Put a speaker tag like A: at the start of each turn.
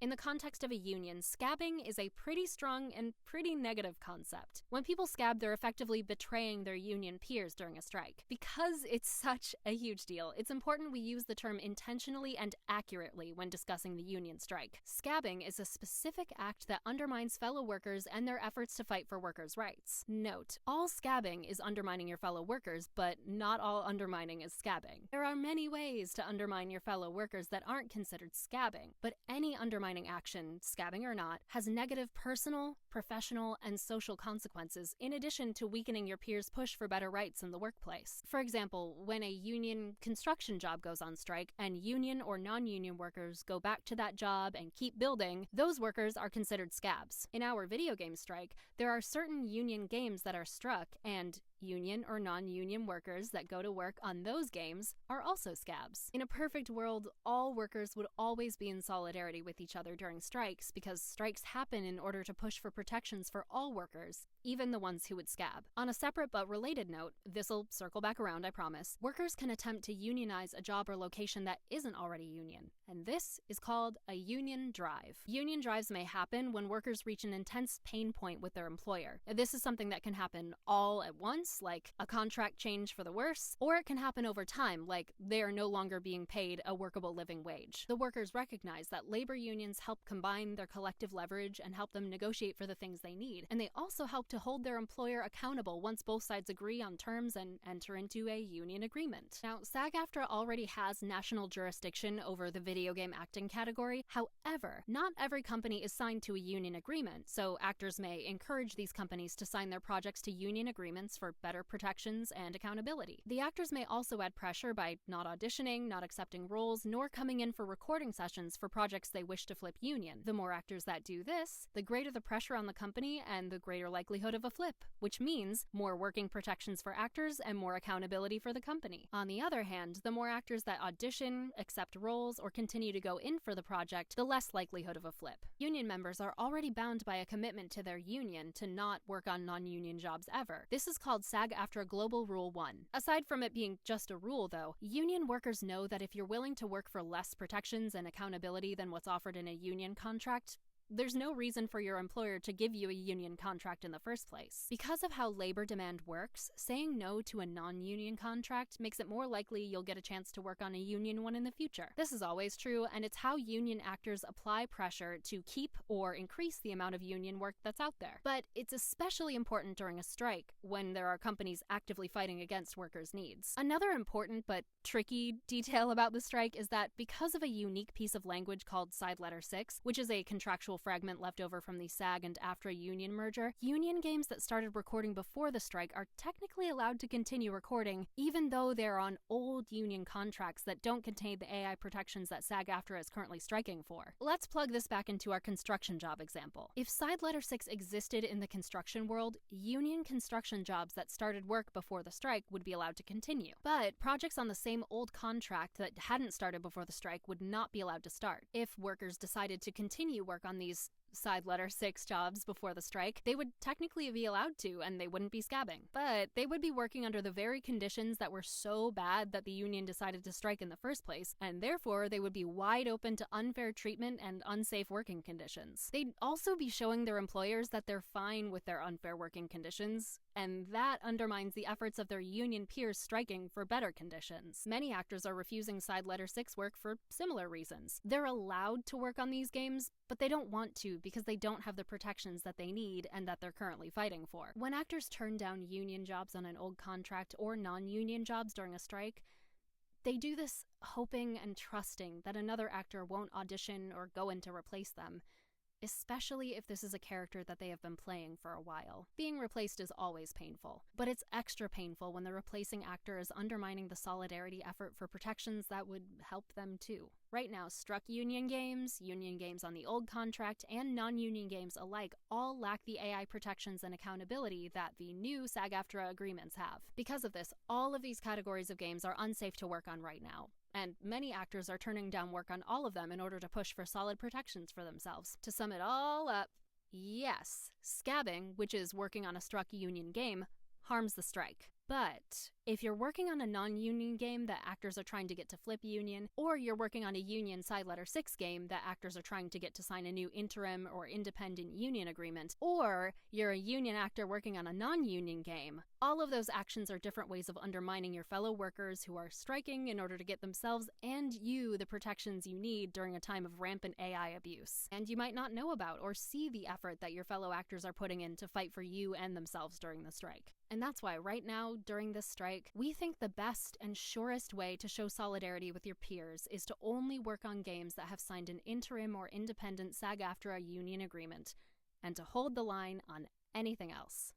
A: In the context of a union, scabbing is a pretty strong and pretty negative concept. When people scab, they're effectively betraying their union peers during a strike. Because it's such a huge deal, it's important we use the term intentionally and accurately when discussing the union strike. Scabbing is a specific act that undermines fellow workers and their efforts to fight for workers' rights. Note, all scabbing is undermining your fellow workers, but not all undermining is scabbing. There are many ways to undermine your fellow workers that aren't considered scabbing, but any undermining action, scabbing or not, has negative personal, professional, and social consequences in addition to weakening your peers' push for better rights in the workplace. For example, when a union construction job goes on strike and union or non-union workers go back to that job and keep building, those workers are considered scabs. In our video game strike, there are certain union games that are struck, and union or non-union workers that go to work on those games are also scabs. In a perfect world, all workers would always be in solidarity with each other during strikes because strikes happen in order to push for protections for all workers, even the ones who would scab. On a separate but related note, this'll circle back around, I promise, workers can attempt to unionize a job or location that isn't already union, and this is called a union drive. Union drives may happen when workers reach an intense pain point with their employer. This is something that can happen all at once, like a contract change for the worse, or it can happen over time, like they are no longer being paid a workable living wage. The workers recognize that labor unions help combine their collective leverage and help them negotiate for the things they need, and they also help to hold their employer accountable once both sides agree on terms and enter into a union agreement. Now, SAG-AFTRA already has national jurisdiction over the video game acting category. However, not every company is signed to a union agreement, so actors may encourage these companies to sign their projects to union agreements for better protections and accountability. The actors may also add pressure by not auditioning, not accepting roles, nor coming in for recording sessions for projects they wish to flip union. The more actors that do this, the greater the pressure on the company and the greater likelihood of a flip, which means more working protections for actors and more accountability for the company. On the other hand, the more actors that audition, accept roles, or continue to go in for the project, the less likelihood of a flip. Union members are already bound by a commitment to their union to not work on non-union jobs ever. This is called SAG-AFTRA Global Rule 1. Aside from it being just a rule, though, union workers know that if you're willing to work for less protections and accountability than what's offered in a union contract, there's no reason for your employer to give you a union contract in the first place. Because of how labor demand works, saying no to a non-union contract makes it more likely you'll get a chance to work on a union one in the future. This is always true, and it's how union actors apply pressure to keep or increase the amount of union work that's out there. But it's especially important during a strike, when there are companies actively fighting against workers' needs. Another important but tricky detail about the strike is that because of a unique piece of language called Side Letter 6, which is a contractual fragment left over from the SAG and AFTRA union merger, union games that started recording before the strike are technically allowed to continue recording, even though they're on old union contracts that don't contain the AI protections that SAG-AFTRA is currently striking for. Let's plug this back into our construction job example. If Side Letter 6 existed in the construction world, union construction jobs that started work before the strike would be allowed to continue. But projects on the same old contract that hadn't started before the strike would not be allowed to start. If workers decided to continue work on these Side Letter 6 jobs before the strike, they would technically be allowed to, and they wouldn't be scabbing. But they would be working under the very conditions that were so bad that the union decided to strike in the first place, and therefore they would be wide open to unfair treatment and unsafe working conditions. They'd also be showing their employers that they're fine with their unfair working conditions, and that undermines the efforts of their union peers striking for better conditions. Many actors are refusing Side Letter 6 work for similar reasons. They're allowed to work on these games, but they don't want to because they don't have the protections that they need and that they're currently fighting for. When actors turn down union jobs on an old contract or non-union jobs during a strike, they do this hoping and trusting that another actor won't audition or go in to replace them, especially if this is a character that they have been playing for a while. Being replaced is always painful, but it's extra painful when the replacing actor is undermining the solidarity effort for protections that would help them too. Right now, struck union games on the old contract, and non-union games alike all lack the AI protections and accountability that the new SAG-AFTRA agreements have. Because of this, all of these categories of games are unsafe to work on right now, and many actors are turning down work on all of them in order to push for solid protections for themselves. To sum it all up, yes, scabbing, which is working on a struck union game, harms the strike. But if you're working on a non-union game that actors are trying to get to flip union, or you're working on a union side letter 6 game that actors are trying to get to sign a new interim or independent union agreement, or you're a union actor working on a non-union game, all of those actions are different ways of undermining your fellow workers who are striking in order to get themselves and you the protections you need during a time of rampant AI abuse. And you might not know about or see the effort that your fellow actors are putting in to fight for you and themselves during the strike. And that's why right now, during this strike, we think the best and surest way to show solidarity with your peers is to only work on games that have signed an interim or independent SAG-AFTRA union agreement, and to hold the line on anything else.